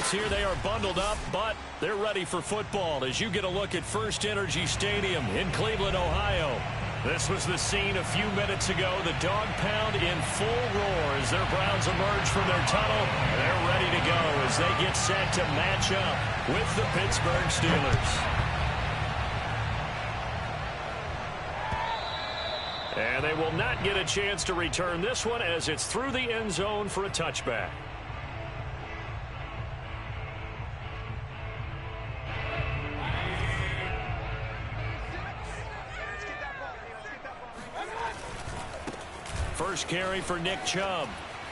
folks here. They are bundled up, but they're ready for football as you get a look at First Energy Stadium in Cleveland, Ohio. This was the scene a few minutes ago. The dog pound in full roar as their Browns emerge from their tunnel. They're ready to go as they get set to match up with the Pittsburgh Steelers. And they will not get a chance to return this one as it's through the end zone for a touchback. First carry for Nick Chubb.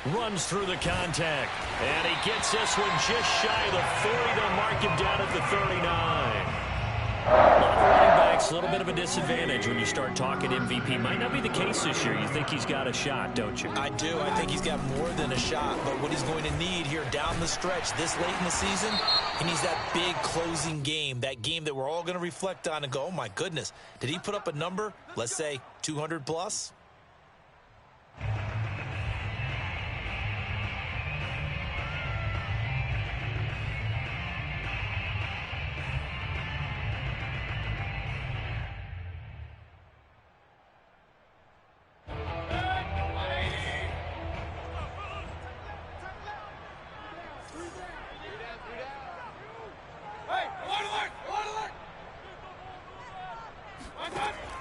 Runs through the contact. And he gets this one just shy of the 40. They'll mark him down at the 39. A lot of running backs, a little bit of a disadvantage when you start talking MVP. Might not be the case this year. You think he's got a shot, don't you? I do. I think he's got more than a shot. But what he's going to need here down the stretch this late in the season, he needs that big closing game, that game that we're all going to reflect on and go, oh, my goodness, did he put up a number, let's say 200 plus?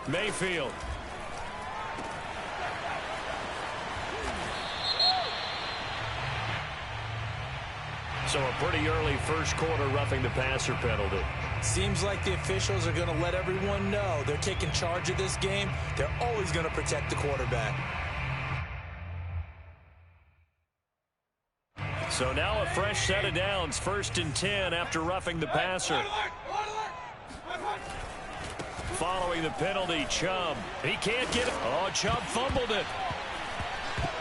Mayfield. So a pretty early first quarter roughing the passer penalty. Seems like the officials are going to let everyone know they're taking charge of this game. They're always going to protect the quarterback. So now a fresh set of downs. 1st and 10 after roughing the passer. Following the penalty, Chubb. He can't get it. Oh, Chubb fumbled it.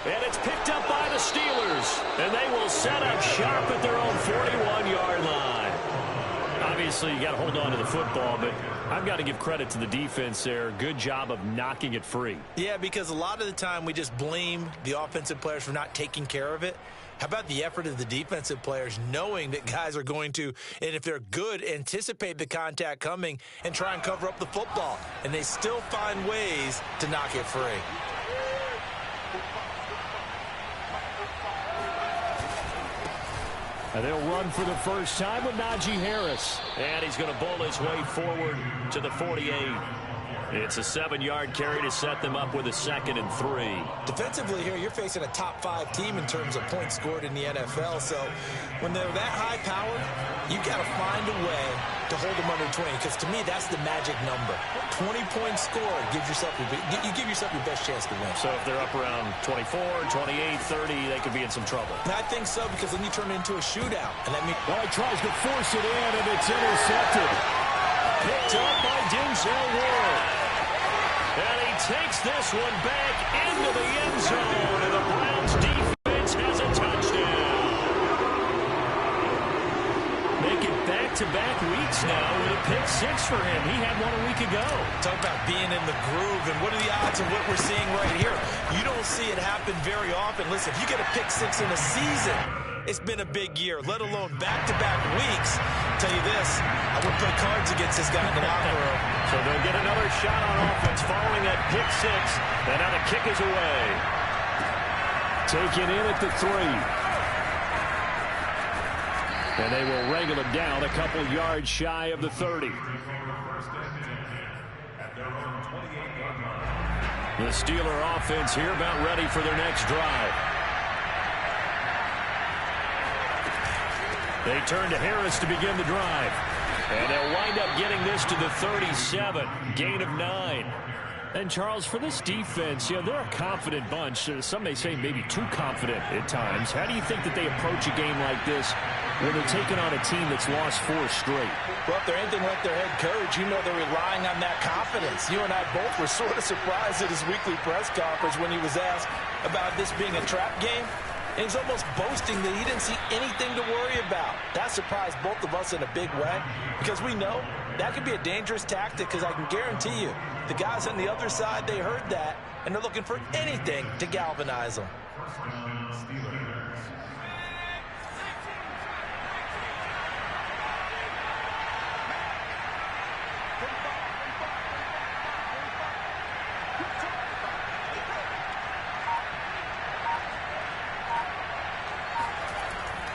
And it's picked up by the Steelers. And they will set up shop at their own 41-yard line. Obviously, you got to hold on to the football, but I've got to give credit to the defense there. Good job of knocking it free. Yeah, because a lot of the time we just blame the offensive players for not taking care of it. How about the effort of the defensive players knowing that guys are going to, and if they're good, anticipate the contact coming and try and cover up the football. And they still find ways to knock it free. And they'll run for the first time with Najee Harris. And he's going to bowl his way forward to the 48. It's a 7-yard carry to set them up with a 2nd and 3. Defensively here, you're facing a top 5 team in terms of points scored in the NFL. So when they're that high powered, you got to find a way to hold them under 20. Because to me, that's the magic number. 20 points scored, you give yourself your best chance to win. So if they're up around 24, 28, 30, they could be in some trouble. And I think so, because then you turn it into a shootout. And that means well, he tries to force it in, and it's intercepted. Picked up by Denzel Ward. And he takes this one back into the end zone, and the Browns defense has a touchdown. Make it back-to-back weeks now with a pick 6 for him. He had one a week ago. Talk about being in the groove, and what are the odds of what we're seeing right here? You don't see it happen very often. Listen, if you get a pick 6 in a season, it's been a big year, let alone back-to-back weeks. I'll tell you this, I would play cards against this guy in the locker room. So they'll get another shot on offense following that pick 6. And now the kick is away. Taken in at the 3. And they will wrangle him down a couple yards shy of the 30. The Steeler offense here about ready for their next drive. They turn to Harris to begin the drive. And they'll wind up getting this to the 37. Gain of 9. And, Charles, for this defense, they're a confident bunch. Some may say maybe too confident at times. How do you think that they approach a game like this when they're taking on a team that's lost 4 straight? Well, if they're anything like their head coach, they're relying on that confidence. You and I both were sort of surprised at his weekly press conference when he was asked about this being a trap game. And he's almost boasting that he didn't see anything to worry about. That surprised both of us in a big way because we know that could be a dangerous tactic because I can guarantee you the guys on the other side, they heard that, and they're looking for anything to galvanize them.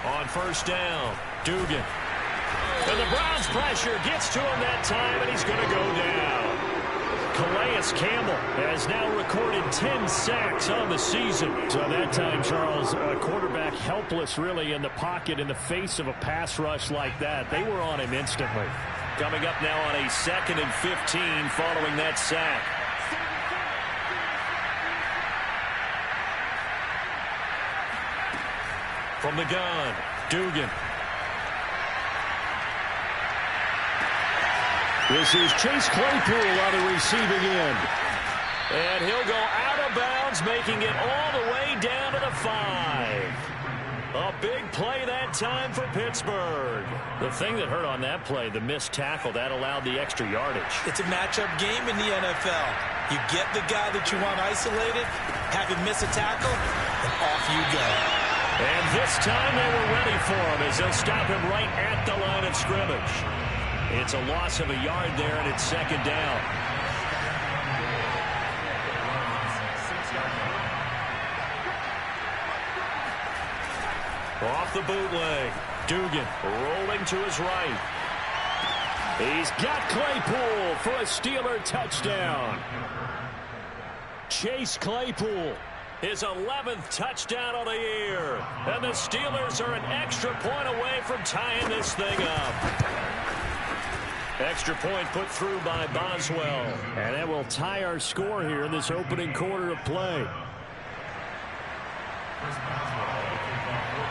On first down, Dugan. And the Browns pressure gets to him that time, and he's going to go down. Calais Campbell has now recorded 10 sacks on the season. So that time, Charles, a quarterback helpless really in the pocket in the face of a pass rush like that. They were on him instantly. Coming up now on a 2nd and 15 following that sack. From the gun, Dugan. This is Chase Claypool on the receiving end. And he'll go out of bounds, making it all the way down to the 5. A big play that time for Pittsburgh. The thing that hurt on that play, the missed tackle, that allowed the extra yardage. It's a matchup game in the NFL. You get the guy that you want isolated, have him miss a tackle, and off you go. And this time they were ready for him as they'll stop him right at the line of scrimmage. It's a loss of a yard there, and it's 2nd down. Off the bootleg, Dugan rolling to his right. He's got Claypool for a Steeler touchdown. Chase Claypool, his 11th touchdown of the year. And the Steelers are an extra point away from tying this thing up. Extra point put through by Boswell. And that will tie our score here in this opening quarter of play.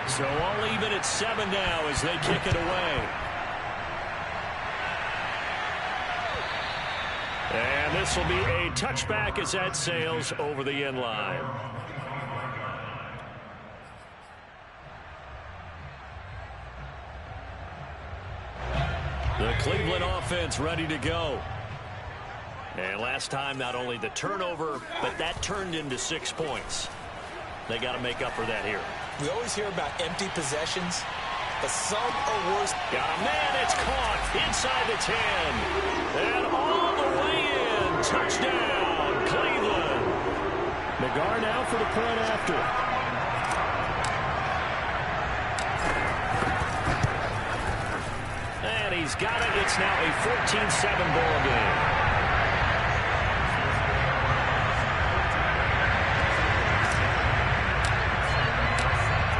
So all even at 7 now as they kick it away. And this will be a touchback as that sails over the end line. The Cleveland offense ready to go. And last time, not only the turnover, but that turned into 6 points. They got to make up for that here. We always hear about empty possessions, but some are worse. Got a man, it's caught inside the 10. And all the way in. Touchdown, Cleveland. McGar now for the point after. And he's got it. It's now a 14-7 ball game.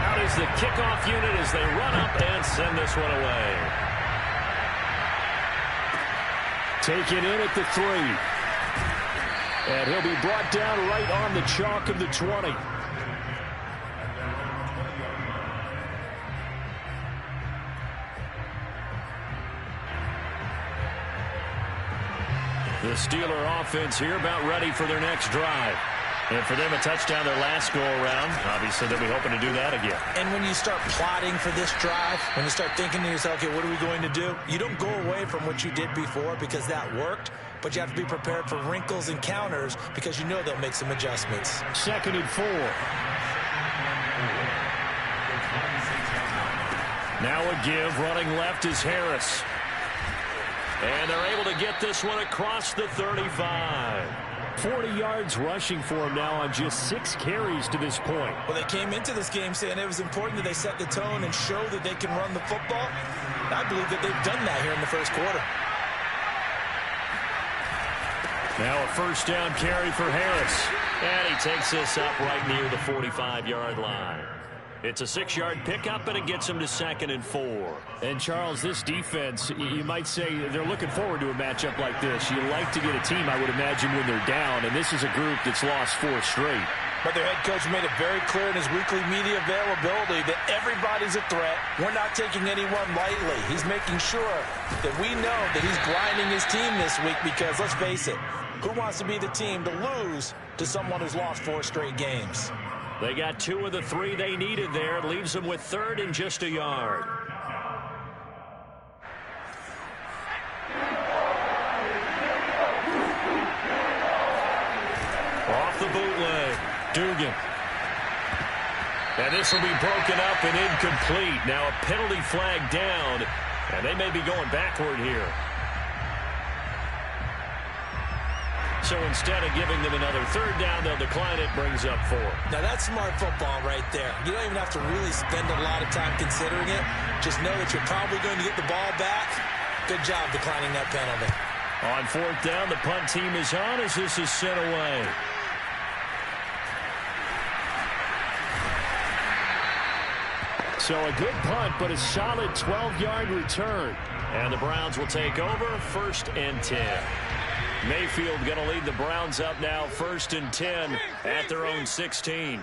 Out is the kickoff unit as they run up and send this one away. Take it in at the 3. And he'll be brought down right on the chalk of the 20. The Steeler offense here about ready for their next drive. And for them, a touchdown their last go-around. Obviously, they'll be hoping to do that again. And when you start plotting for this drive, when you start thinking to yourself, okay, what are we going to do? You don't go away from what you did before because that worked, but you have to be prepared for wrinkles and counters because you know they'll make some adjustments. 2nd and 4. Now a give. Running left is Harris. And they're able to get this one across the 35. 40 yards rushing for him now on just 6 carries to this point. Well, they came into this game saying it was important that they set the tone and show that they can run the football. I believe that they've done that here in the first quarter. Now a first down carry for Harris. And he takes this up right near the 45-yard line. It's a 6-yard pickup, and it gets him to 2nd and 4. And, Charles, this defense, you might say they're looking forward to a matchup like this. You like to get a team, I would imagine, when they're down, and this is a group that's lost 4 straight. But their head coach made it very clear in his weekly media availability that everybody's a threat. We're not taking anyone lightly. He's making sure that we know that he's grinding his team this week because, let's face it, who wants to be the team to lose to someone who's lost 4 straight games? They got 2 of the 3 they needed there. It leaves them with 3rd and just a yard. Off the bootleg, Dugan. And this will be broken up and incomplete. Now a penalty flag down, and they may be going backward here. So instead of giving them another third down, they'll decline it, brings up 4. Now, that's smart football right there. You don't even have to really spend a lot of time considering it. Just know that you're probably going to get the ball back. Good job declining that penalty. On 4th down, the punt team is on as this is sent away. So a good punt, but a solid 12-yard return. And the Browns will take over 1st and 10. Mayfield going to lead the Browns up now 1st and 10 at their own 16.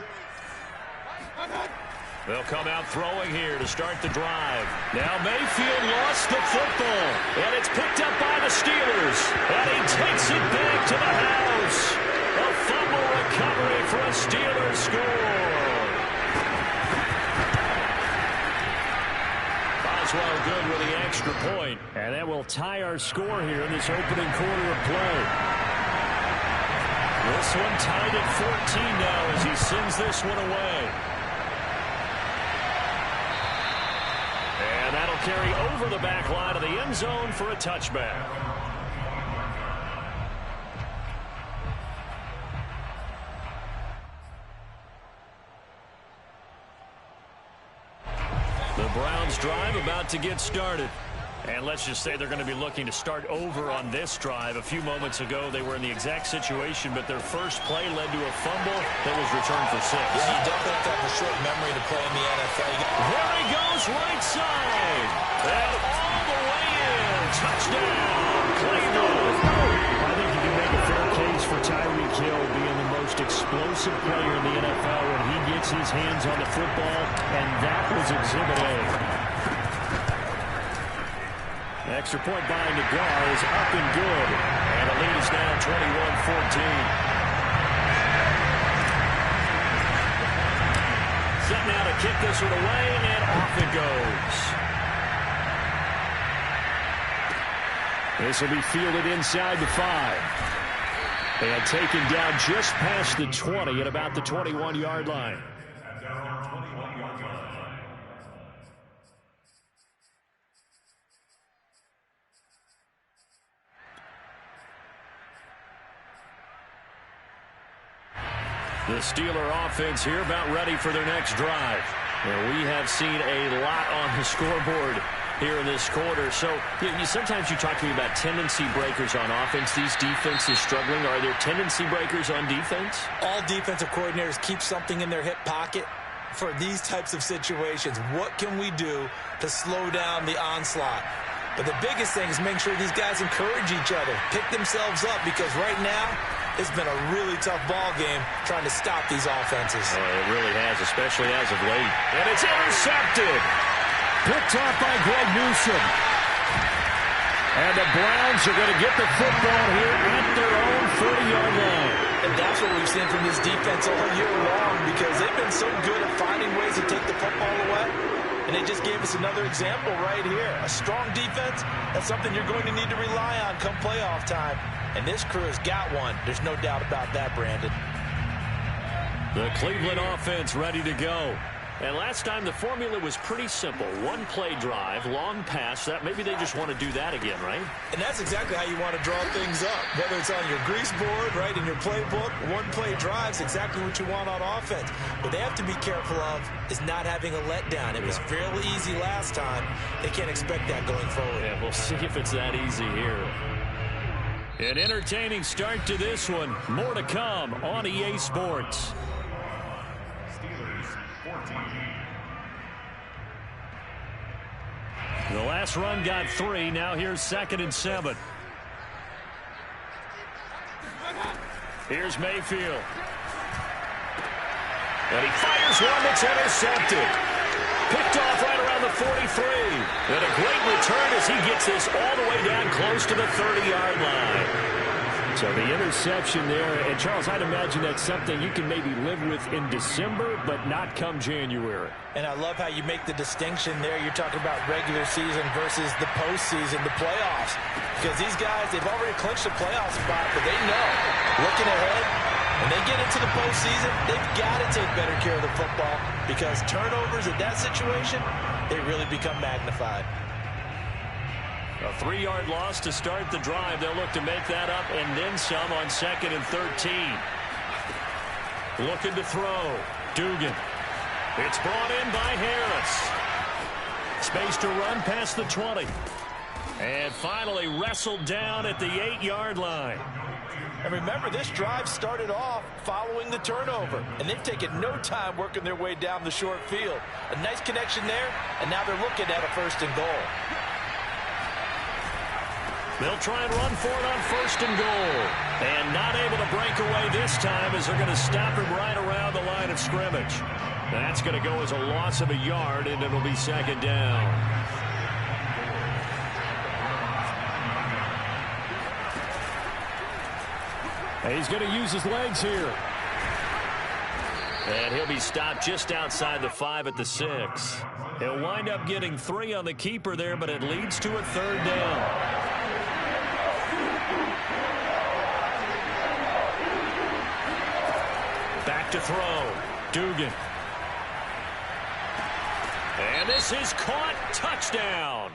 They'll come out throwing here to start the drive. Now Mayfield lost the football, and it's picked up by the Steelers. And he takes it back to the house. A fumble recovery for a Steelers score. Boswell good with the extra point. And that will tie our score here in this opening quarter of play. This one tied at 14 now as he sends this one away. And that'll carry over the back line of the end zone for a touchback. The Browns drive about to get started. And let's just say they're going to be looking to start over on this drive. A few moments ago, they were in the exact situation, but their first play led to a fumble that was returned for 6. Yeah, you definitely have to have a short memory to play in the NFL. There he goes, right side. And all the way in. Touchdown, Cleveland. I think you can make a fair case for Tyreek Hill being the most explosive player in the NFL when he gets his hands on the football, and that was Exhibit A. Extra point by Nagar is up and good. And the lead is now 21-14. Set now to kick this one away, and off it goes. This will be fielded inside the 5. And taken down just past the 20 at about the 21-yard line. The Steeler offense here about ready for their next drive. And we have seen a lot on the scoreboard here in this quarter. So sometimes you talk to me about tendency breakers on offense. These defenses struggling. Are there tendency breakers on defense? All defensive coordinators keep something in their hip pocket for these types of situations. What can we do to slow down the onslaught? But the biggest thing is make sure these guys encourage each other, pick themselves up, because right now it's been a really tough ball game trying to stop these offenses. Oh, it really has, especially as of late. And it's intercepted. Picked off by Greg Newsome. And the Browns are going to get the football here at their own 40-yard line. And that's what we've seen from this defense all year long, because they've been so good at finding ways to take the football away. And they just gave us another example right here. A strong defense, that's something you're going to need to rely on come playoff time. And this crew has got one. There's no doubt about that, Brandon. The Cleveland offense ready to go. And last time the formula was pretty simple. One play drive, long pass. That maybe they just want to do that again, right? And that's exactly how you want to draw things up. Whether it's on your grease board, right, in your playbook, one play drive's exactly what you want on offense. What they have to be careful of is not having a letdown. It was fairly easy last time. They can't expect that going forward. Yeah, we'll see if it's that easy here. An entertaining start to this one. More to come on EA Sports. The last run got 3. Now here's 2nd and 7. Here's Mayfield. And he fires one that's intercepted. Picked off right around the 43. And a great return as he gets this all the way down close to the 30-yard line. So the interception there, and Charles, I'd imagine that's something you can maybe live with in December, but not come January. And I love how you make the distinction there. You're talking about regular season versus the postseason, the playoffs. Because these guys, they've already clinched a playoff spot, but they know, looking ahead, when they get into the postseason, they've got to take better care of the football, because turnovers in that situation, they really become magnified. A 3-yard loss to start the drive. They'll look to make that up and then some on 2nd and 13. Looking to throw. Dugan. It's brought in by Harris. Space to run past the 20. And finally wrestled down at the 8-yard line. And remember, this drive started off following the turnover. And they've taken no time working their way down the short field. A nice connection there, and now they're looking at a 1st and goal. They'll try and run for it on 1st and goal. And not able to break away this time as they're going to stop him right around the line of scrimmage. That's going to go as a loss of a yard, and it'll be 2nd down. He's going to use his legs here. And he'll be stopped just outside the 5 at the 6. He'll wind up getting 3 on the keeper there, but it leads to a 3rd down. Back to throw. Dugan. And this is caught. Touchdown.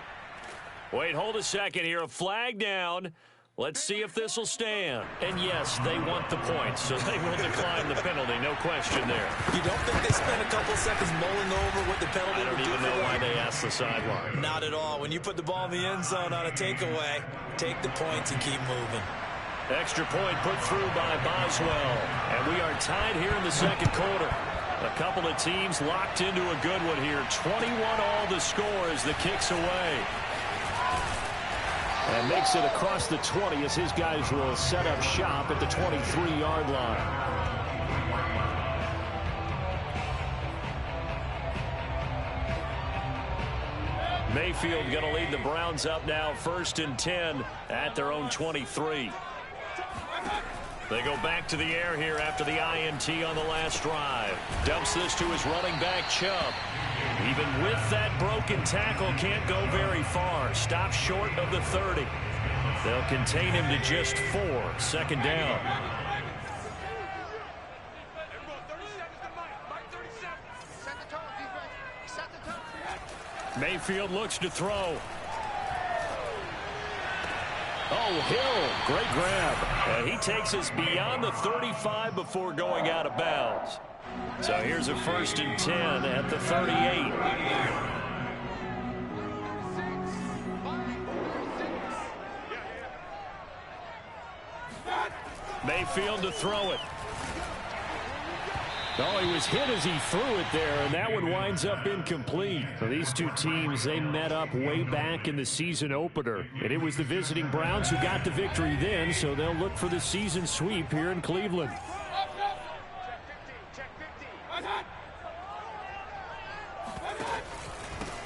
Wait, hold a second here. A flag down. Let's see if this will stand. And yes, they want the points, so they will decline the penalty. No question there. You don't think they spent a couple seconds mulling over what the penalty I don't would do even for know them? why they asked the sideline. Not at all. When you put the ball in the end zone on a takeaway, take the points and keep moving. Extra point put through by Boswell. And we are tied here in the 2nd quarter. A couple of teams locked into a good one here. 21 all the score as the kick's away. And makes it across the 20 as his guys will set up shop at the 23-yard line. Mayfield going to lead the Browns up now 1st and 10 at their own 23. They go back to the air here after the INT on the last drive. Dumps this to his running back, Chubb. Even with that broken tackle, can't go very far. Stops short of the 30. They'll contain him to just 4. 2nd down. Mayfield looks to throw. Oh, Hill, great grab. And he takes us beyond the 35 before going out of bounds. So here's a 1st and 10 at the 38. Mayfield to throw it. Oh, he was hit as he threw it there, and that one winds up incomplete. So these two teams, they met up way back in the season opener. And it was the visiting Browns who got the victory then, so they'll look for the season sweep here in Cleveland.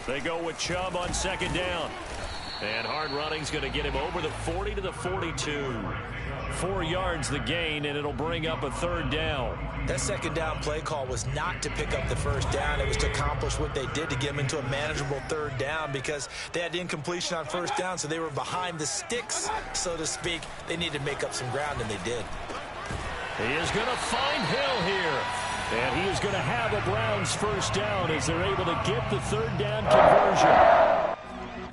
They go with Chubb on 2nd down. And hard running's going to get him over the 40 to the 42. 4 yards the gain, and it'll bring up a 3rd down. That 2nd down play call was not to pick up the 1st down. It was to accomplish what they did to get them into a manageable 3rd down because they had incompletion on 1st down, so they were behind the sticks, so to speak. They needed to make up some ground, and they did. He is going to find Hill here. And he is going to have a Browns 1st down as they're able to get the 3rd down conversion.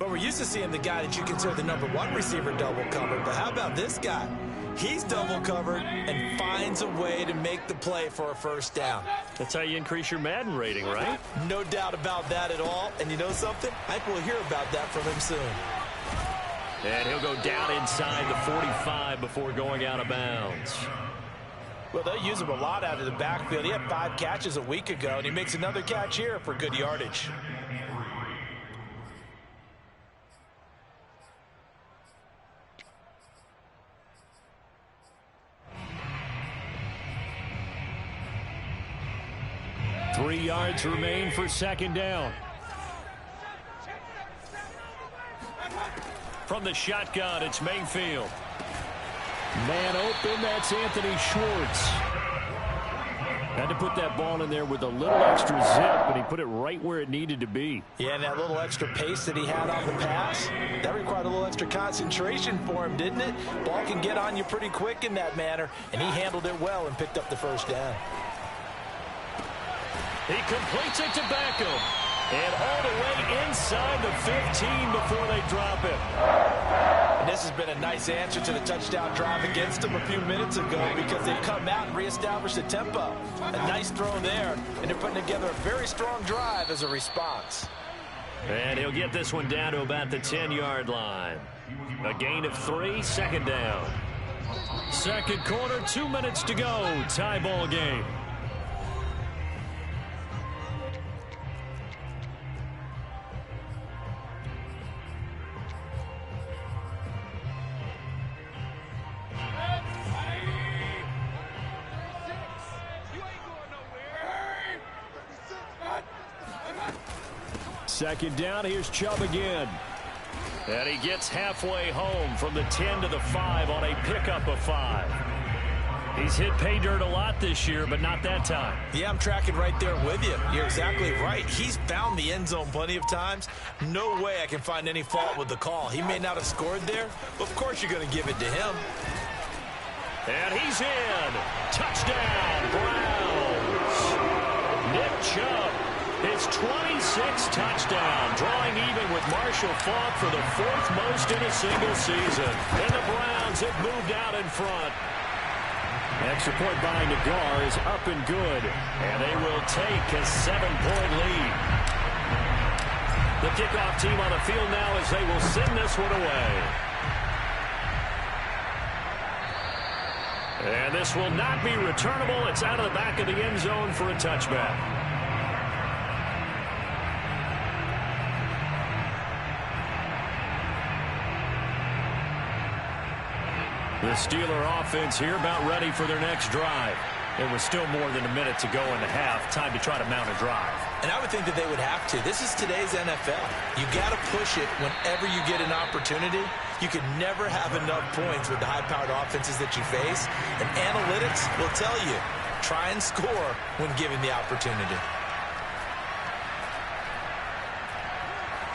But we're used to seeing the guy that you consider the #1 receiver double covered. But how about this guy? He's double covered and finds a way to make the play for a 1st down. That's how you increase your Madden rating, right? No doubt about that at all. And you know something? I think we'll hear about that from him soon. And he'll go down inside the 45 before going out of bounds. Well, they'll use him a lot out of the backfield. He had 5 catches a week ago, and he makes another catch here for good yardage. Three yards remain for 2nd down. From the shotgun, it's Mayfield. Man open, that's Anthony Schwartz. Had to put that ball in there with a little extra zip, but he put it right where it needed to be. Yeah, and that little extra pace that he had on the pass, that required a little extra concentration for him, didn't it? Ball can get on you pretty quick in that manner, and he handled it well and picked up the 1st down. He completes it to Beckham. And all the way inside the 15 before they drop it. And this has been a nice answer to the touchdown drive against them a few minutes ago because they've come out and reestablished the tempo. A nice throw there, and they're putting together a very strong drive as a response. And he'll get this one down to about the 10-yard line. A gain of 3, second down. Second quarter, 2 minutes to go. Tie ball game. Second down, here's Chubb again. And he gets halfway home from the 10 to the 5 on a pickup of 5. He's hit pay dirt a lot this year, but not that time. Yeah, I'm tracking right there with you. You're exactly right. He's found the end zone plenty of times. No way I can find any fault with the call. He may not have scored there, but of course you're going to give it to him. And he's in. Touchdown, Browns. Nick Chubb. His 26th touchdown, drawing even with Marshall Faulk for the 4th most in a single season. And the Browns have moved out in front. Extra point by Nagar is up and good. And they will take a 7-point lead. The kickoff team on the field now as they will send this one away. And this will not be returnable. It's out of the back of the end zone for a touchback. The Steeler offense here about ready for their next drive. It was still more than a minute to go in the half. Time to try to mount a drive. And I would think that they would have to. This is today's NFL. You got to push it whenever you get an opportunity. You can never have enough points with the high-powered offenses that you face. And analytics will tell you, try and score when given the opportunity.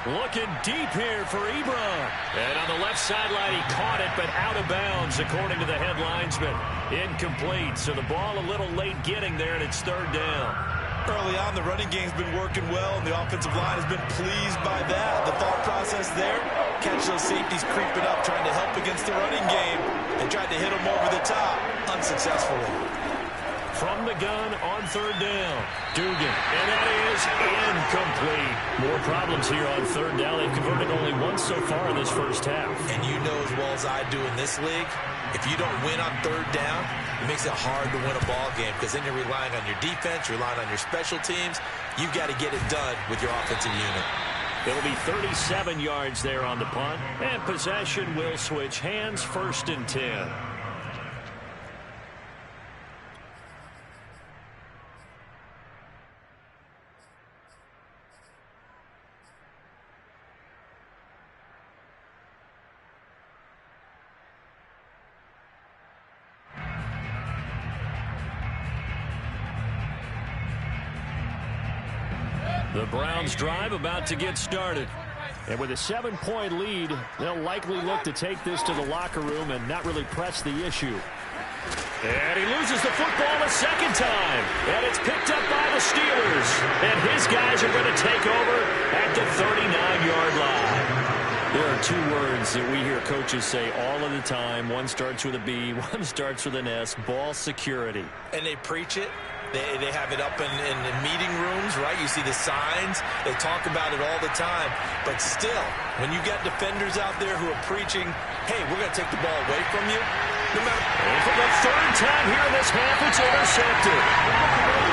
Looking deep here for Ebron. And on the left sideline, he caught it, but out of bounds, according to the head linesman. Incomplete, so the ball a little late getting there, and it's third down. Early on, the running game's been working well, and the offensive line has been pleased by that. The thought process there, catch those safeties creeping up, trying to help against the running game. They tried to hit them over the top, unsuccessfully. From the gun on third down, Dugan, and that is incomplete. More problems here on third down. They've converted only once so far in this first half. And you know as well as I do in this league, if you don't win on third down, it makes it hard to win a ball game because then you're relying on your defense, you're relying on your special teams. You've got to get it done with your offensive unit. It'll be 37 yards there on the punt, and possession will switch hands, 1st and 10. The Browns drive about to get started. And with a 7-point lead, they'll likely look to take this to the locker room and not really press the issue. And he loses the football a second time. And it's picked up by the Steelers. And his guys are going to take over at the 39-yard line. There are 2 words that we hear coaches say all of the time. One starts with a B, one starts with an S, ball security. And they preach it. They have it up in the meeting rooms, right? You see the signs. They talk about it all the time. But still, when you got defenders out there who are preaching, hey, we're going to take the ball away from you, no matter. And for the 3rd time here in this half, it's intercepted.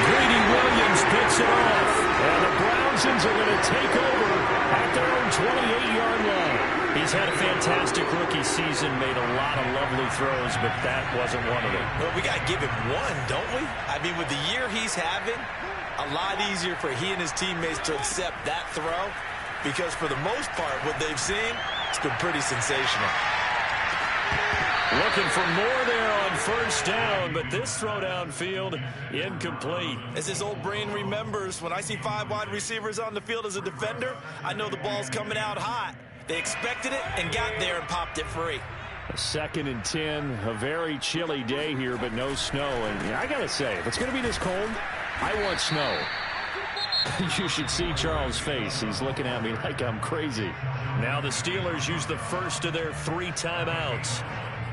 Greedy Williams picks it off. And the Brownsons are going to take over at their own 28-yard line. He's had a fantastic rookie season, made a lot of lovely throws, but that wasn't one of them. Well, we got to give him one, don't we? I mean, with the year he's having, a lot easier for he and his teammates to accept that throw because for the most part, what they've seen, it's been pretty sensational. Looking for more there on 1st down, but this throw downfield, incomplete. As his old brain remembers, when I see 5 wide receivers on the field as a defender, I know the ball's coming out hot. They expected it and got there and popped it free. 2nd and 10, a very chilly day here, but no snow. And I got to say, if it's going to be this cold, I want snow. You should see Charles' face. He's looking at me like I'm crazy. Now the Steelers use the first of their 3 timeouts,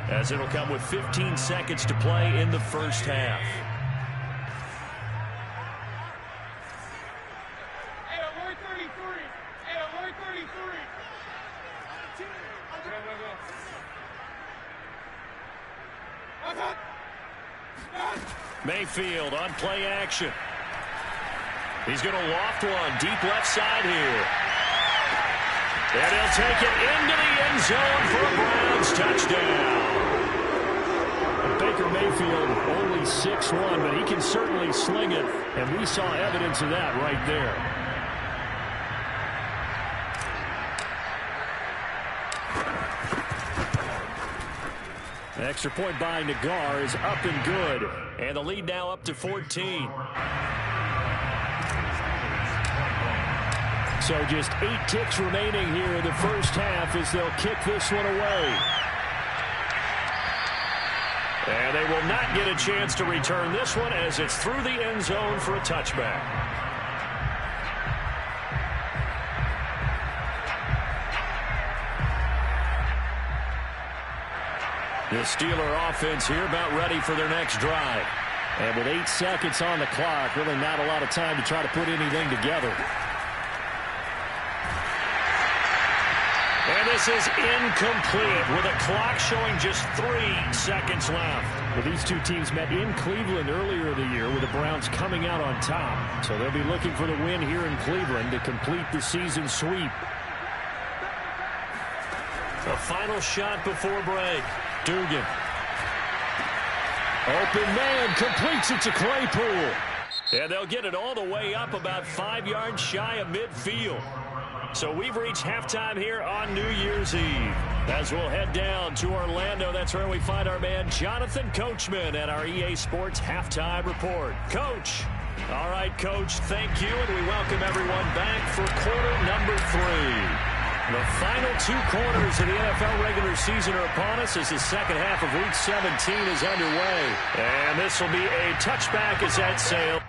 as it'll come with 15 seconds to play in the first half. Mayfield on play action. He's going to loft one deep left side here. And he'll take it into the end zone for a Browns touchdown. Baker Mayfield only 6'1", but he can certainly sling it, and we saw evidence of that right there. The extra point by Nagar is up and good, and the lead now up to 14. So just 8 ticks remaining here in the first half as they'll kick this one away. And they will not get a chance to return this one as it's through the end zone for a touchback. The Steeler offense here about ready for their next drive. And with 8 seconds on the clock, really not a lot of time to try to put anything together. And this is incomplete with a clock showing just 3 seconds left. Well, these two teams met in Cleveland earlier in the year with the Browns coming out on top. So they'll be looking for the win here in Cleveland to complete the season sweep. A final shot before break. Dugan. Open man, completes it to Claypool. And they'll get it all the way up about 5 yards shy of midfield. So we've reached halftime here on New Year's Eve. As we'll head down to Orlando, that's where we find our man Jonathan Coachman at our EA Sports Halftime Report. Coach. All right, Coach, thank you, and we welcome everyone back for quarter number 3. The final 2 quarters of the NFL regular season are upon us as the second half of Week 17 is underway. And this will be a touchback as that sails.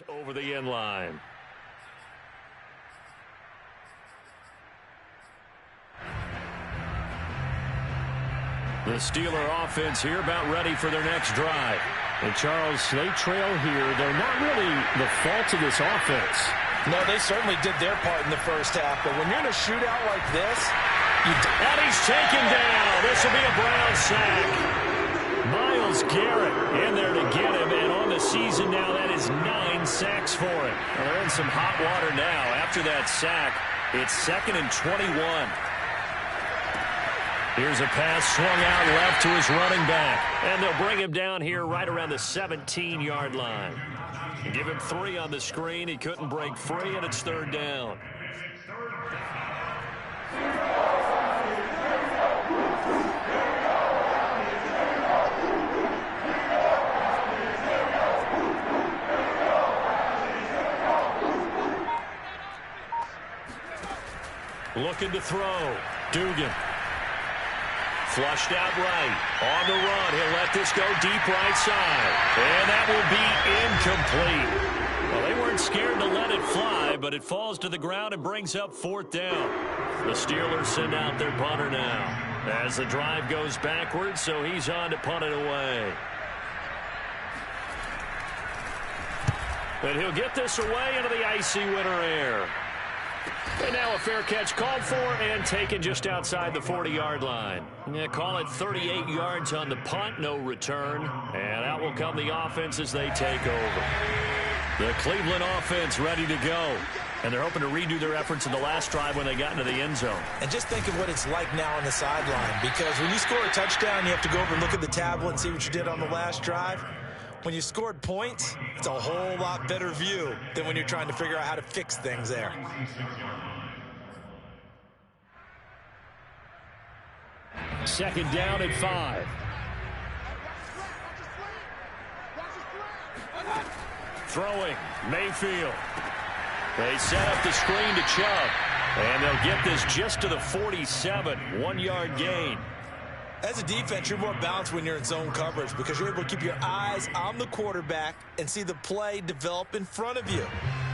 Over the end line. The Steeler offense here about ready for their next drive. And Charles, they trail here. They're not really the fault of this offense. No, they certainly did their part in the first half. But when you're in a shootout like this, and he's taken down. This will be a Brown sack. Myles Garrett in there to get him. And on the season now, that is 9 sacks for him. Well, they're in some hot water now. After that sack, it's 2nd and 21. Here's a pass swung out left to his running back. And they'll bring him down here right around the 17-yard line. Give him 3 on the screen. He couldn't break free, and it's 3rd down. Looking to throw. Dugan. Flushed out right. On the run. He'll let this go deep right side. And that will be incomplete. Well, they weren't scared to let it fly, but it falls to the ground and brings up 4th down. The Steelers send out their punter now. As the drive goes backwards, so he's on to punt it away. And he'll get this away into the icy winter air. And now a fair catch called for and taken just outside the 40-yard line. Yeah, call it 38 yards on the punt, no return. And out will come the offense as they take over. The Cleveland offense ready to go. And they're hoping to redo their efforts in the last drive when they got into the end zone. And just think of what it's like now on the sideline. Because when you score a touchdown, you have to go over and look at the tablet and see what you did on the last drive. When you scored points, it's a whole lot better view than when you're trying to figure out how to fix things there. Second down at 5. Throwing, Mayfield. They set up the screen to Chubb. And they'll get this just to the 47, 1-yard gain. As a defense, you're more balanced when you're in zone coverage because you're able to keep your eyes on the quarterback and see the play develop in front of you.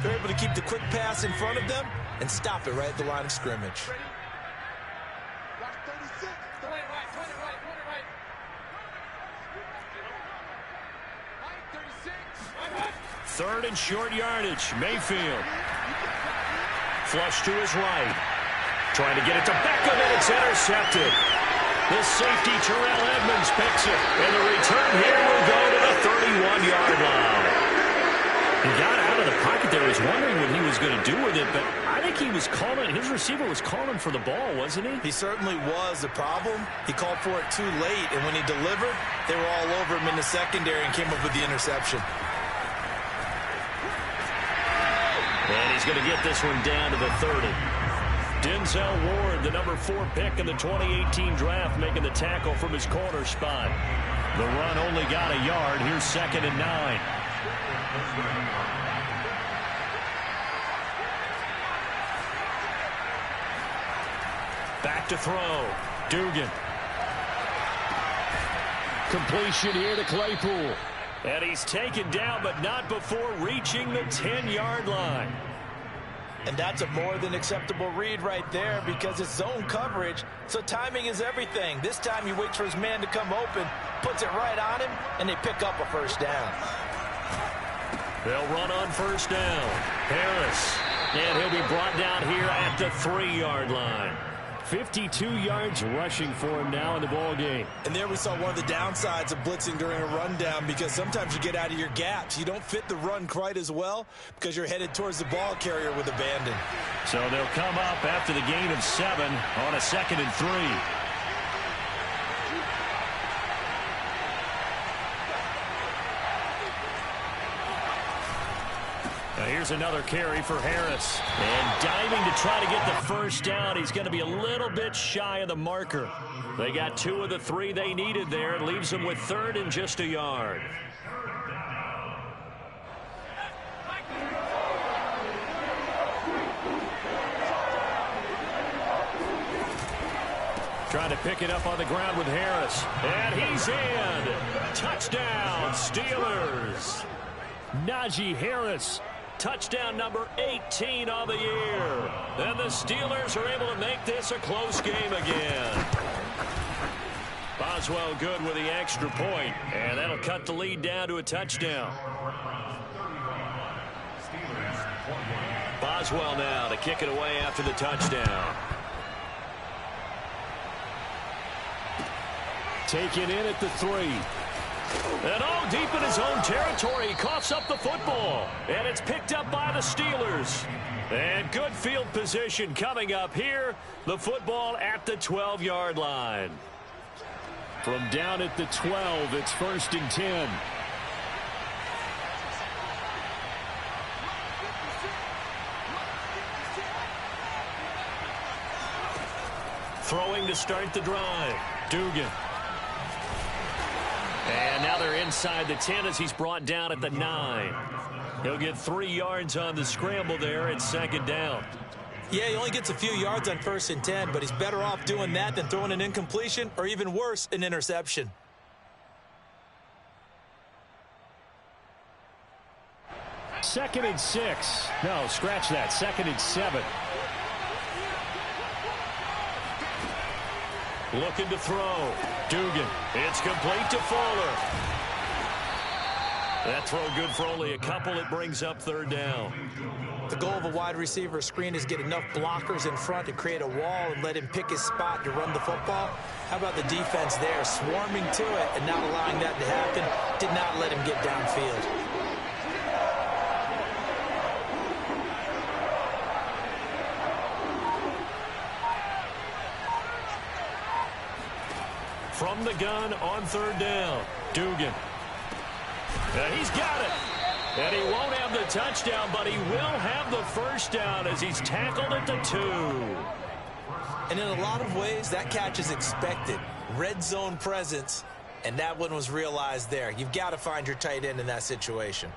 You're able to keep the quick pass in front of them and stop it right at the line of scrimmage. Third and short yardage. Mayfield. Flush to his right. Trying to get it to Beckham, and it's intercepted. The safety, Terrell Edmonds, picks it. And the return here will go to the 31-yard line. He got out of the pocket there. I was wondering what he was going to do with it, but I think he was calling. His receiver was calling for the ball, wasn't he? He certainly was. The problem, he called for it too late, and when he delivered, they were all over him in the secondary and came up with the interception. And he's going to get this one down to the 30. Denzel Ward, the number 4 pick in the 2018 draft, making the tackle from his corner spot. The run only got a yard. Here's 2nd and 9. Back to throw. Dugan. Completion here to Claypool. And he's taken down, but not before reaching the 10-yard line. And that's a more than acceptable read right there because it's zone coverage, so timing is everything. This time he waits for his man to come open, puts it right on him, and they pick up a first down. They'll run on first down. Harris. And he'll be brought down here at the 3-yard line. 52 yards rushing for him now in the ball game. And there we saw one of the downsides of blitzing during a rundown because sometimes you get out of your gaps. You don't fit the run quite as well because you're headed towards the ball carrier with abandon. So they'll come up after the gain of 7 on a 2nd and 3. Now here's another carry for Harris. And diving to try to get the first down. He's going to be a little bit shy of the marker. They got 2 of the 3 they needed there. It leaves them with 3rd and just a yard. Trying to pick it up on the ground with Harris. And he's in. Touchdown, Steelers. Najee Harris. Touchdown number 18 on the year. And the Steelers are able to make this a close game again. Boswell good with the extra point, and that'll cut the lead down to a touchdown. Boswell now to kick it away after the touchdown. Taken in at the 3. And all deep in his own territory, he coughs up the football. And it's picked up by the Steelers. And good field position coming up here. The football at the 12-yard line. From down at the 12, it's 1st and 10. Throwing to start the drive. Dugan. And now they're inside the 10 as he's brought down at the 9. He'll get 3 yards on the scramble there at 2nd down. Yeah, he only gets a few yards on 1st and 10, but he's better off doing that than throwing an incompletion or even worse, an interception. Second and 6. No, scratch that. 2nd and 7. Looking to throw. Dugan. It's complete to Fuller. That throw good for only a couple. It brings up 3rd down. The goal of a wide receiver screen is get enough blockers in front to create a wall and let him pick his spot to run the football. How about the defense there, swarming to it and not allowing that to happen? Did not let him get downfield. From the gun on 3rd down. Dugan. And he's got it. And he won't have the touchdown, but he will have the 1st down as he's tackled at the 2. And in a lot of ways, that catch is expected. Red zone presence, and that one was realized there. You've got to find your tight end in that situation.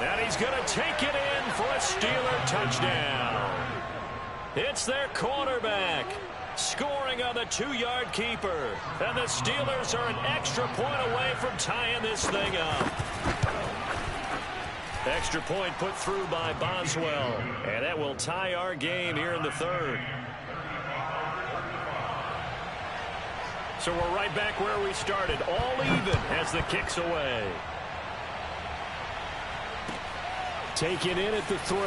And he's going to take it in for a Steeler touchdown. It's their quarterback scoring on the 2-yard keeper. And the Steelers are an extra point away from tying this thing up. Extra point put through by Boswell. And that will tie our game here in the 3rd. So we're right back where we started. All even as the kick's away. Taken in at the 3.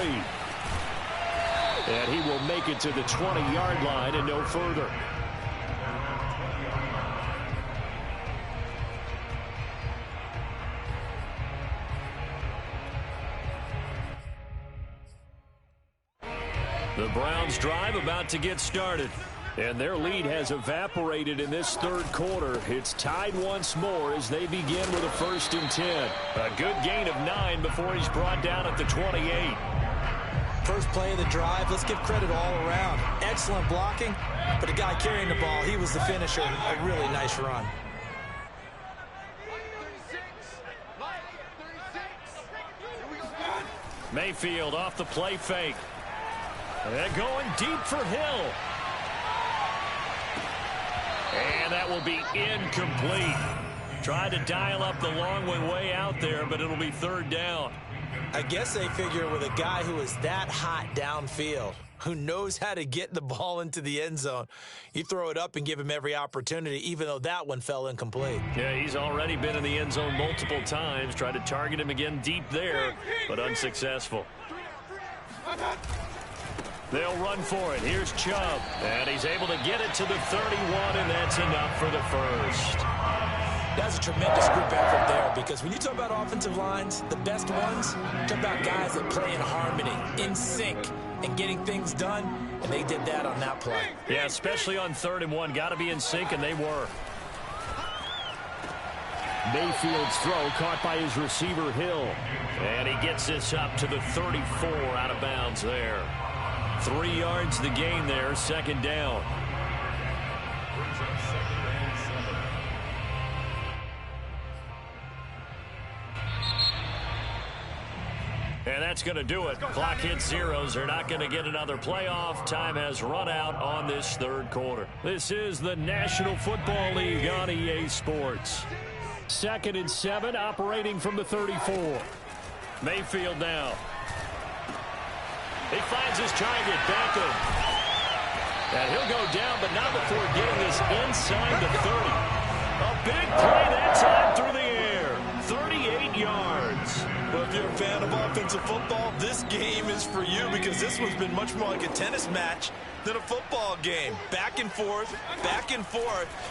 And he will make it to the 20-yard line and no further. The Browns drive about to get started. And their lead has evaporated in this 3rd quarter. It's tied once more as they begin with a 1st and 10. A good gain of 9 before he's brought down at the 28. First play of the drive, let's give credit all around. Excellent blocking, but the guy carrying the ball, he was the finisher. A really nice run. Mayfield off the play fake. And they're going deep for Hill. And that will be incomplete. Tried to dial up the long one way out there, but it'll be 3rd down. I guess they figure with a guy who is that hot downfield, who knows how to get the ball into the end zone, you throw it up and give him every opportunity, even though that one fell incomplete. Yeah, he's already been in the end zone multiple times. Tried to target him again deep there, but unsuccessful. They'll run for it. Here's Chubb. And he's able to get it to the 31, and that's enough for the 1st. That's a tremendous group effort there, because when you talk about offensive lines, the best ones, talk about guys that play in harmony, in sync, and getting things done, and they did that on that play. Yeah, especially on 3rd and 1. Got to be in sync, and they were. Mayfield's throw caught by his receiver, Hill. And he gets this up to the 34 out of bounds there. 3 yards the gain there, 2nd down. And that's going to do it. Clock hits zeros. They're not going to get another playoff. Time has run out on this third quarter. This is the National Football League on EA Sports. 2nd and 7, operating from the 34. Mayfield now. He finds his target, Beckham. And he'll go down, but not before getting this inside the 30. A big play that time through the air. 38 yards. Well, if you're a fan of offensive football, this game is for you because this one's been much more like a tennis match than a football game. Back and forth,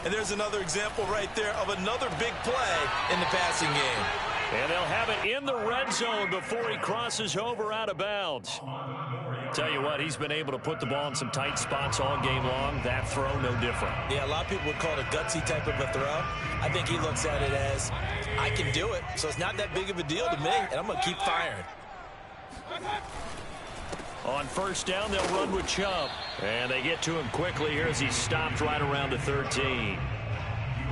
and there's another example right there of another big play in the passing game. And they'll have it in the red zone before he crosses over out of bounds. Tell you what, he's been able to put the ball in some tight spots all game long. That throw, no different. Yeah, a lot of people would call it a gutsy type of a throw. I think he looks at it as, I can do it, so it's not that big of a deal to me, and I'm going to keep firing. On first down, they'll run with Chubb. And they get to him quickly here as he's stopped right around the 13.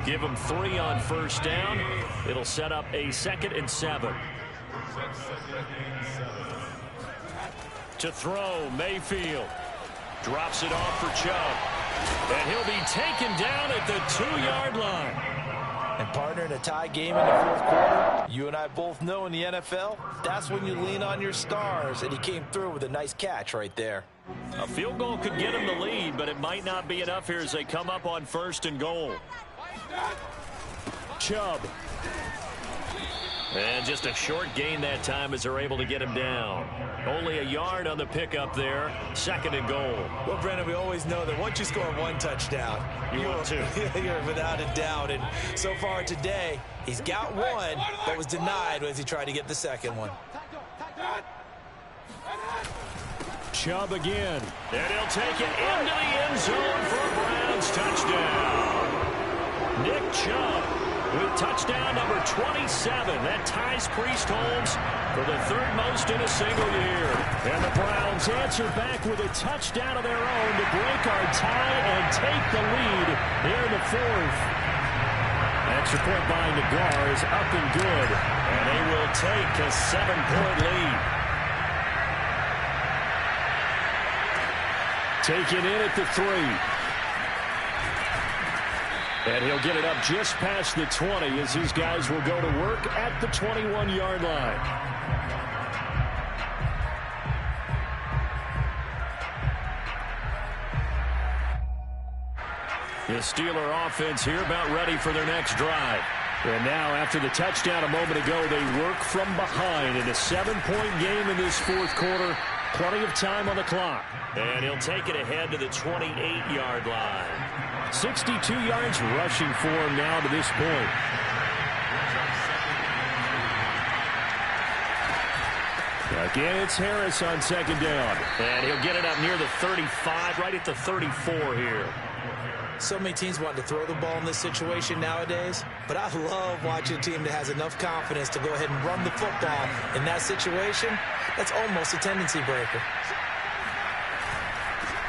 Give him 3 on first down. It'll set up a 2nd and 7. To throw, Mayfield. Drops it off for Chubb. And he'll be taken down at the 2-yard line. And partner, in a tie game in the fourth quarter, you and I both know in the NFL, that's when you lean on your stars, and he came through with a nice catch right there. A field goal could get him the lead, but it might not be enough here as they come up on 1st and goal. Chubb. And just a short gain that time as they're able to get him down. Only a yard on the pickup there. 2nd and goal. Well, Brandon, we always know that once you score 1 touchdown, you're without a doubt. And so far today, he's got 1 that was denied as he tried to get the 2nd one. Chubb again. And he'll take it into the end zone for a Browns touchdown. Nick Chubb with touchdown number 27. That ties Priest Holmes for the 3rd most in a single year. And the Browns answer back with a touchdown of their own to break our tie and take the lead here in the 4th. Extra point by Nagar is up and good. And they will take a 7-point lead. Taken in at the 3. And he'll get it up just past the 20 as these guys will go to work at the 21-yard line. The Steeler offense here about ready for their next drive. And now after the touchdown a moment ago, they work from behind in a 7-point game in this 4th quarter. Plenty of time on the clock. And he'll take it ahead to the 28-yard line. 62 yards rushing for him now to this point. Again, it's Harris on 2nd down. And he'll get it up near the 35, right at the 34 here. So many teams want to throw the ball in this situation nowadays, but I love watching a team that has enough confidence to go ahead and run the football in that situation. That's almost a tendency breaker.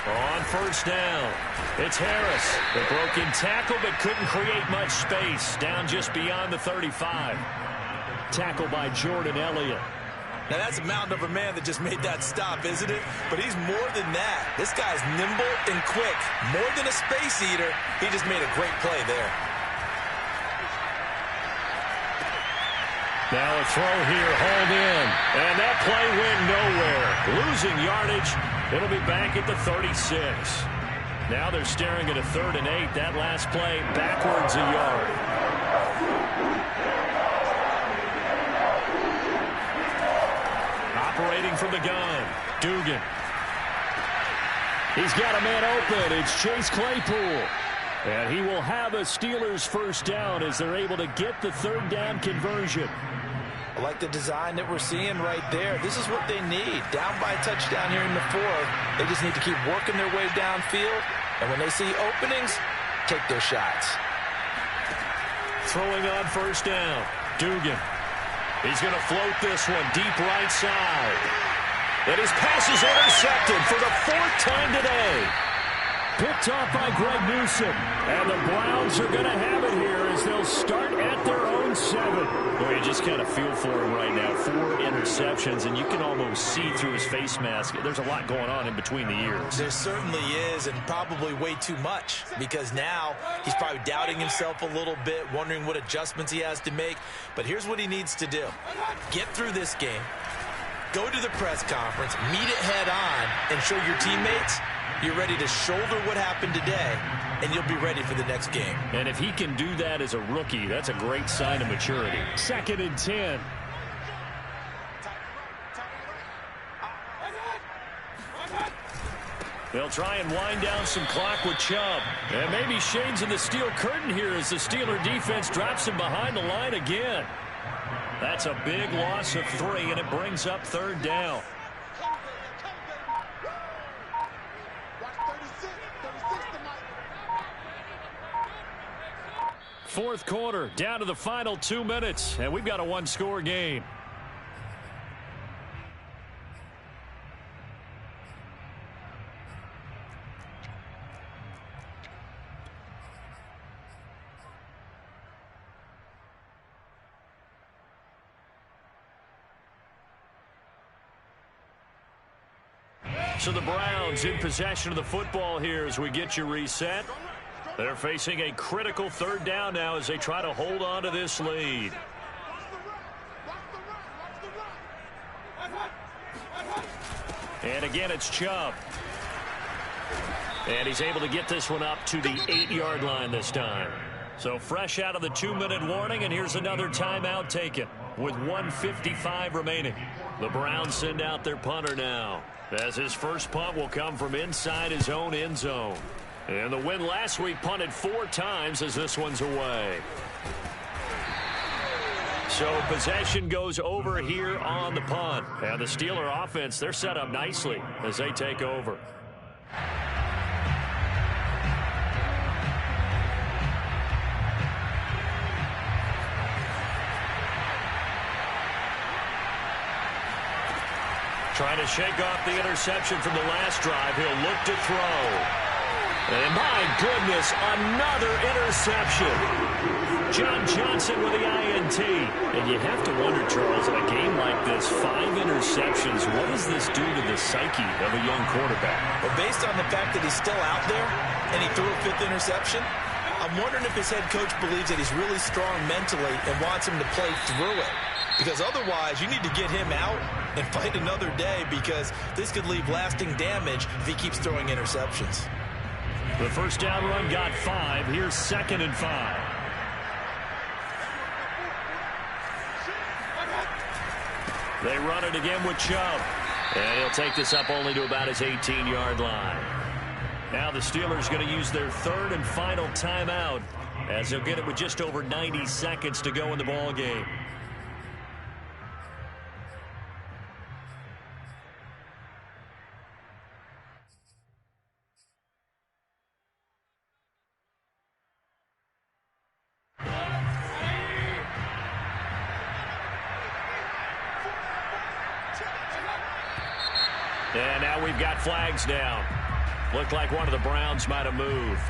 On first down, it's Harris. The broken tackle, but couldn't create much space. Down just beyond the 35. Tackle by Jordan Elliott. Now, that's a mountain of a man that just made that stop, isn't it? But he's more than that. This guy's nimble and quick. More than a space eater, he just made a great play there. Now a throw here, hauled in. And that play went nowhere. Losing yardage. It'll be back at the 36. Now they're staring at a 3rd and 8. That last play backwards a yard. Operating from the gun, Dugan. He's got a man open. It's Chase Claypool. And he will have a Steelers first down as they're able to get the 3rd down conversion. I like the design that we're seeing right there. This is what they need. Down by a touchdown here in the 4th. They just need to keep working their way downfield. And when they see openings, take their shots. Throwing on first down, Dugan. He's going to float this one deep right side. And his pass is intercepted for the 4th time today. Picked off by Greg Newsome. And the Browns are going to have it here as they'll start at their own and 7. Well, you just kind of feel for him right now. 4 interceptions, and you can almost see through his face mask. There's a lot going on in between the ears. There certainly is, and probably way too much, because now he's probably doubting himself a little bit, wondering what adjustments he has to make. But here's what he needs to do. Get through this game, go to the press conference, meet it head on, and show your teammates you're ready to shoulder what happened today, and you'll be ready for the next game. And if he can do that as a rookie, that's a great sign of maturity. 2nd and 10. They'll try and wind down some clock with Chubb. And maybe Shane's in the steel curtain here as the Steeler defense drops him behind the line again. That's a big loss of 3, and it brings up 3rd down. Fourth quarter, down to the final 2 minutes, and we've got a one-score game. So the Browns in possession of the football here as we get you reset. They're facing a critical 3rd down now as they try to hold on to this lead. And again, it's Chubb. And he's able to get this one up to the 8-yard line this time. So fresh out of the 2-minute warning, and here's another timeout taken with 1:55 remaining. The Browns send out their punter now, as his first punt will come from inside his own end zone. And the win last week punted 4 times as this one's away. So possession goes over here on the punt. And the Steeler offense, they're set up nicely as they take over. Trying to shake off the interception from the last drive. He'll look to throw. And my goodness, another interception. John Johnson with the INT. And you have to wonder, Charles, in a game like this, 5 interceptions, what does this do to the psyche of a young quarterback? Well, based on the fact that he's still out there and he threw a 5th interception, I'm wondering if his head coach believes that he's really strong mentally and wants him to play through it. Because otherwise, you need to get him out and fight another day, because this could leave lasting damage if he keeps throwing interceptions. The first down run got 5. Here's 2nd and 5. They run it again with Chubb. And he'll take this up only to about his 18-yard line. Now the Steelers going to use their 3rd and final timeout, as they'll get it with just over 90 seconds to go in the ball game. And now we've got flags down. Looked like one of the Browns might have moved.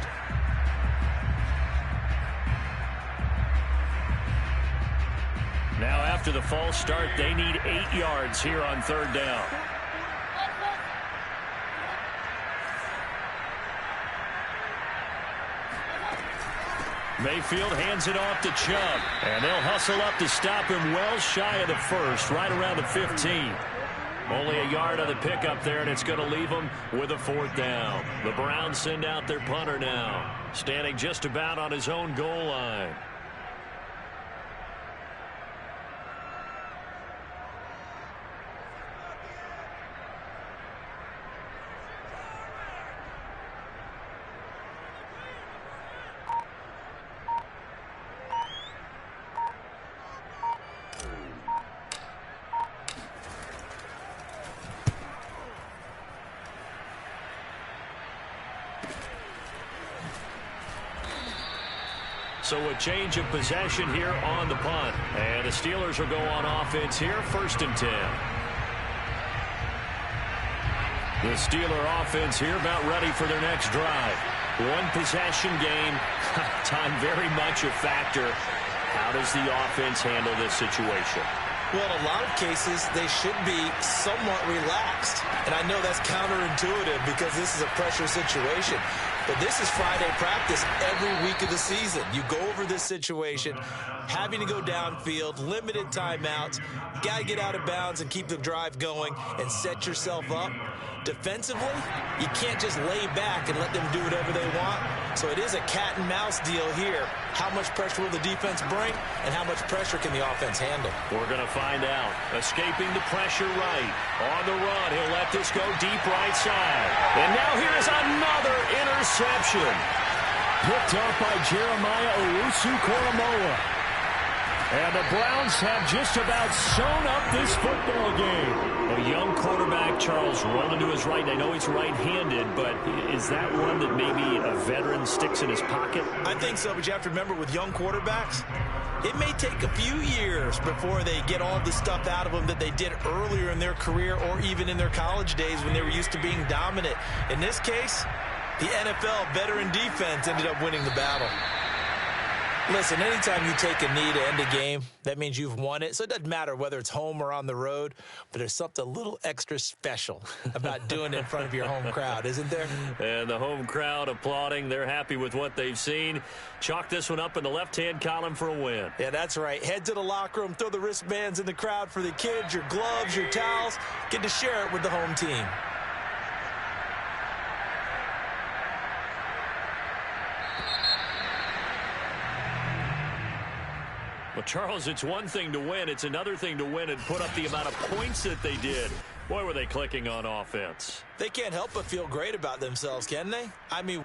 Now after the false start, they need 8 yards here on 3rd down. Mayfield hands it off to Chubb. And they'll hustle up to stop him well shy of the 1st, right around the 15. Only a yard on the pickup there, and it's going to leave them with a 4th down. The Browns send out their punter now, standing just about on his own goal line. So a change of possession here on the punt. And the Steelers will go on offense here, 1st and 10. The Steeler offense here about ready for their next drive. One possession game. Time very much a factor How does the offense handle this situation? Well, in a lot of cases, they should be somewhat relaxed. And I know that's counterintuitive because this is a pressure situation. But this is Friday practice every week of the season. You go over this situation, having to go downfield, limited timeouts, got to get out of bounds and keep the drive going and set yourself up. Defensively, you can't just lay back and let them do whatever they want. So it is a cat and mouse deal here. How much pressure will the defense bring, and how much pressure can the offense handle? We're going to find out. Escaping the pressure right. On the run, he'll let this go deep right side. And now here's another interception. Picked up by Jeremiah Owusu-Koramoah. And the Browns have just about sewn up this football game. A young quarterback, Charles, rolling to his right. I know he's right-handed, but is that one that maybe a veteran sticks in his pocket? I think so, but you have to remember with young quarterbacks, it may take a few years before they get all the stuff out of them that they did earlier in their career or even in their college days when they were used to being dominant. In this case, the NFL veteran defense ended up winning the battle. Listen, anytime you take a knee to end a game, that means you've won it. So it doesn't matter whether it's home or on the road, but there's something a little extra special about doing it in front of your home crowd, isn't there? And the home crowd applauding. They're happy with what they've seen. Chalk this one up in the left-hand column for a win. Yeah, that's right. Head to the locker room, throw the wristbands in the crowd for the kids, your gloves, your towels. Get to share it with the home team. Well, Charles, it's one thing to win. It's another thing to win and put up the amount of points that they did. Boy, were they clicking on offense. They can't help but feel great about themselves, can they? I mean...